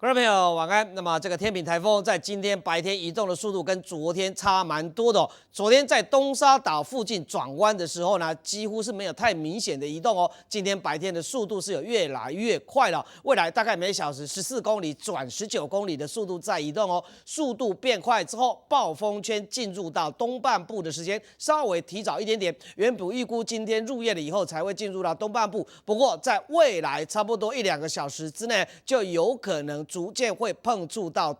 观众朋友，晚安。那么这个天秤台风在今天白天移动的速度跟昨天差蛮多的哦。昨天在东沙岛附近转弯的时候呢，几乎是没有太明显的移动哦。今天白天的速度是有越来越快了，未来大概每小时14公里转19公里的速度在移动哦。速度变快之后，暴风圈进入到东半部的时间稍微提早一点点，原本预估今天入夜了以后才会进入到东半部，不过在未来差不多1-2个小时之内，就有可能逐渐会碰触到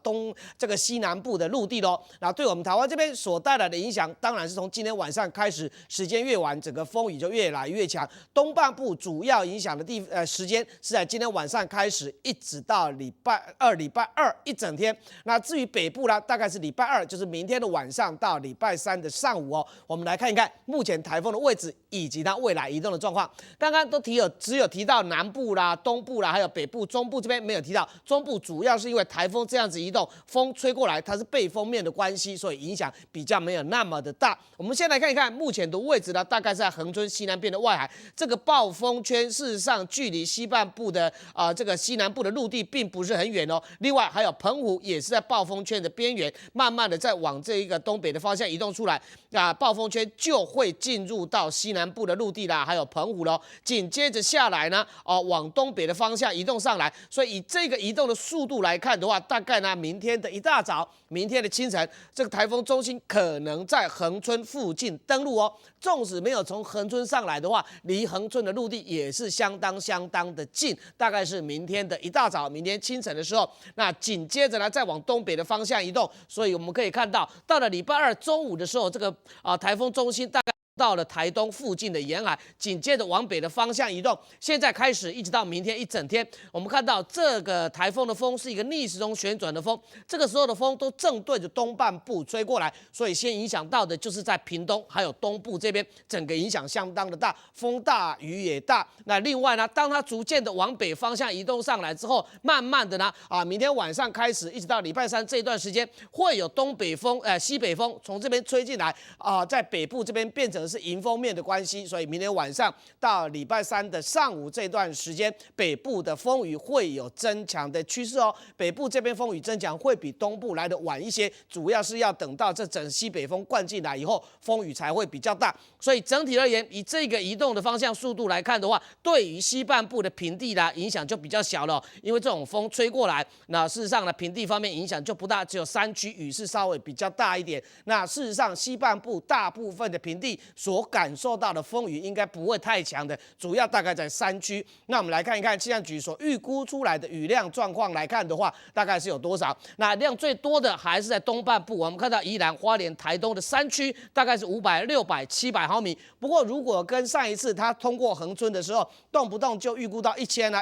这个西南部的陆地咯。那对我们台湾这边所带来的影响，当然是从今天晚上开始，时间越晚，整个风雨就越来越强。东半部主要影响的时间是在今天晚上开始，一直到礼拜二一整天。那至于北部呢，大概是礼拜二，就是明天的晚上到礼拜三的上午哦。我们来看一看目前台风的位置以及它未来移动的状况。刚刚都只有提到南部啦、东部啦，还有北部、中部这边没有提到。中部主要是因为台风这样子移动，风吹过来，它是背风面的关系，所以影响比较没有那么的大。我们先来看一看目前的位置呢，大概是在恒春西南边的外海。这个暴风圈事实上距离西半部的这个西南部的陆地并不是很远哦。另外还有澎湖也是在暴风圈的边缘，慢慢的在往这一个东北的方向移动出来，暴风圈就会进入到西南部的陆地啦，还有澎湖咯。紧接着下来呢，往东北的方向移动上来，所以以这个移动的速度来看的话，大概呢明天的一大早，明天的清晨，这个台风中心可能在恒春附近登陆哦。纵使没有从恒春上来的话，离恒春的陆地也是相当的近，大概是明天的一大早，明天清晨的时候，那紧接着呢再往东北的方向移动，所以我们可以看到，到了礼拜二中午的时候，这个台风中心大概到了台东附近的沿海，紧接着往北的方向移动。现在开始一直到明天一整天，我们看到这个台风的风是一个逆时钟旋转的风，这个时候的风都正对着东半部吹过来，所以先影响到的就是在屏东还有东部这边，整个影响相当的大，风大雨也大。那另外呢，当它逐渐的往北方向移动上来之后，慢慢的呢，明天晚上开始一直到礼拜三这一段时间，会有东北风、西北风从这边吹进来，在北部这边变成是迎风面的关系，所以明天晚上到礼拜三的上午这段时间，北部的风雨会有增强的趋势哦。北部这边风雨增强会比东部来的晚一些，主要是要等到这整西北风灌进来以后，风雨才会比较大。所以整体而言，以这个移动的方向速度来看的话，对于西半部的平地啦影响就比较小了，因为这种风吹过来，那事实上呢，平地方面影响就不大，只有山区雨势稍微比较大一点。那事实上，西半部大部分的平地所感受到的风雨应该不会太强的，主要大概在山区。那我们来看一看气象局所预估出来的雨量状况来看的话，大概是有多少？那量最多的还是在东半部，我们看到宜兰、花莲、台东的山区大概是500、600、700毫米。不过如果跟上一次它通过恒春的时候，动不动就预估到1000啊、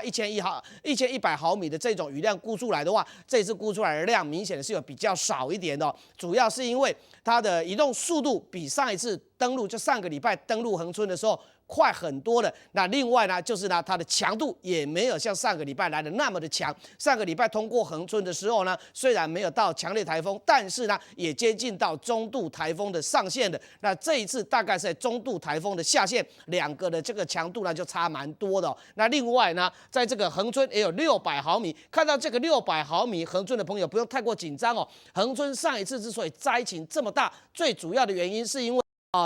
1100毫米的这种雨量估出来的话，这次估出来的量明显是有比较少一点的，主要是因为它的移动速度比上一次登陆，就上个礼拜登陆恒春的时候快很多了。那另外呢，就是呢，它的强度也没有像上个礼拜来的那么的强。上个礼拜通过恒春的时候呢，虽然没有到强烈台风，但是呢，也接近到中度台风的上限的。那这一次大概是在中度台风的下限，两个的这个强度呢就差蛮多的哦。那另外呢，在这个恒春也有600毫米，看到这个600毫米恒春的朋友不用太过紧张哦。恒春上一次之所以灾情这么大，最主要的原因是因为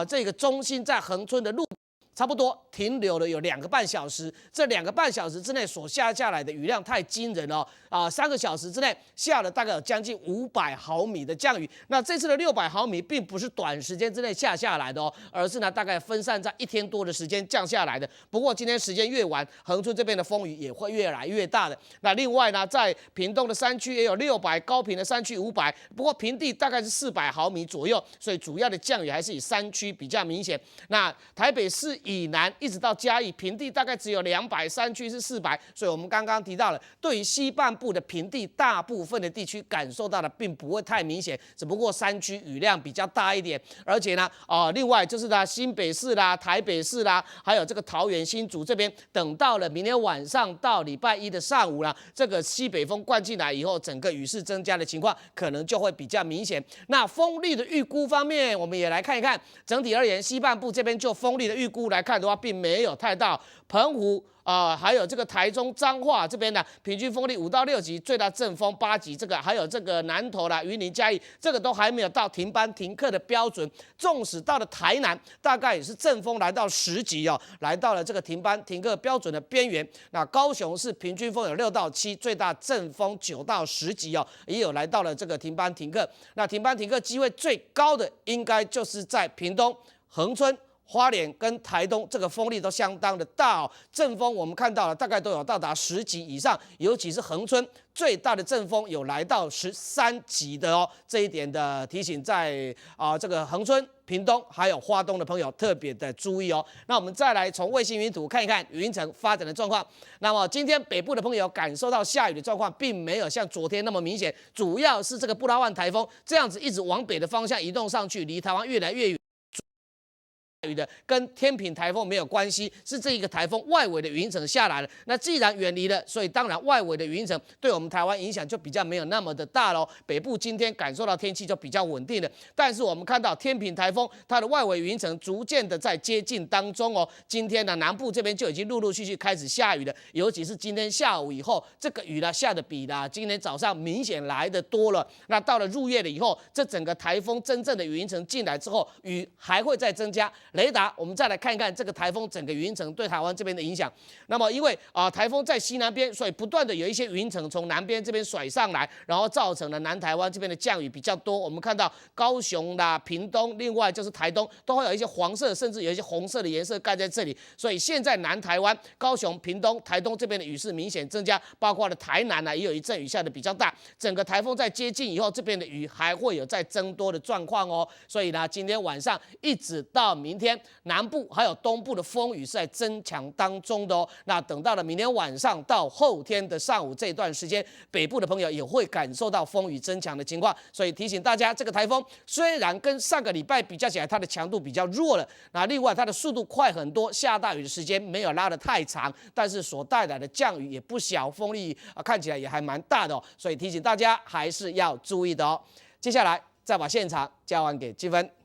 这个中心在恒春的路差不多停留了有2个半小时，这2个半小时之内所下来的雨量太惊人了3个小时之内下了大概有将近500毫米的降雨。那这次的600毫米并不是短时间之内下来的哦，而是呢大概分散在1天多的时间降下来的。不过今天时间越晚，恒春这边的风雨也会越来越大的。那另外呢，在屏东的山区也有600，高屏的山区500，不过平地大概是400毫米左右，所以主要的降雨还是以山区比较明显。那台北市以南一直到嘉义平地大概只有200，山区是400，所以我们刚刚提到了，对于西半部的平地大部分的地区感受到的并不会太明显，只不过山区雨量比较大一点，而且呢，另外就是呢新北市啦、台北市啦，还有这个桃园新竹这边，等到了明天晚上到礼拜一的上午啦，这个西北风灌进来以后，整个雨势增加的情况可能就会比较明显。那风力的预估方面，我们也来看一看，整体而言，西半部这边就风力的预估来看的话，并没有太大。澎湖还有这个台中彰化这边呢，平均风力5到6级，最大阵风8级。这个还有这个南投啦、云林嘉义，这个都还没有到停班停课的标准。纵使到了台南，大概也是阵风来到10级哦，来到了这个停班停课标准的边缘。那高雄是平均风有6到7，最大阵风9到10级哦，也有来到了这个停班停课。那停班停课机会最高的，应该就是在屏东、恒春、花莲跟台东，这个风力都相当的大哦，阵风我们看到了，大概都有到达10级以上，尤其是恒春最大的阵风有来到13级的哦，这一点的提醒在这个恒春、屏东还有花东的朋友特别的注意哦。那我们再来从卫星云图看一看云层发展的状况。那么今天北部的朋友感受到下雨的状况，并没有像昨天那么明显，主要是这个布拉万台风这样子一直往北的方向移动上去，离台湾越来越远。雨的跟天品台风没有关系，是这一个台风外围的云层下来了。那既然远离了，所以当然外围的云层对我们台湾影响就比较没有那么的大喽。北部今天感受到天气就比较稳定了，但是我们看到天品台风它的外围云层逐渐的在接近当中哦。今天呢，南部这边就已经陆陆续续开始下雨了，尤其是今天下午以后，这个雨呢下的比今天早上明显来的多了。那到了入夜了以后，这整个台风真正的云层进来之后，雨还会再增加。雷达，我们再来看一看这个台风整个云层对台湾这边的影响。那么因为台风在西南边，所以不断的有一些云层从南边这边甩上来，然后造成了南台湾这边的降雨比较多。我们看到高雄啦、屏东，另外就是台东都会有一些黄色，甚至有一些红色的颜色盖在这里。所以现在南台湾、高雄、屏东、台东这边的雨势明显增加，包括了台南也有一阵雨下的比较大。整个台风在接近以后，这边的雨还会有再增多的状况哦。所以呢，今天晚上一直到明天，南部还有东部的风雨是在增强当中的哦。那等到了明天晚上到后天的上午这段时间，北部的朋友也会感受到风雨增强的情况。所以提醒大家，这个台风虽然跟上个礼拜比较起来，它的强度比较弱了，那另外它的速度快很多，下大雨的时间没有拉得太长，但是所带来的降雨也不小，风力看起来也还蛮大的哦。所以提醒大家还是要注意的哦。接下来再把现场交还给积分。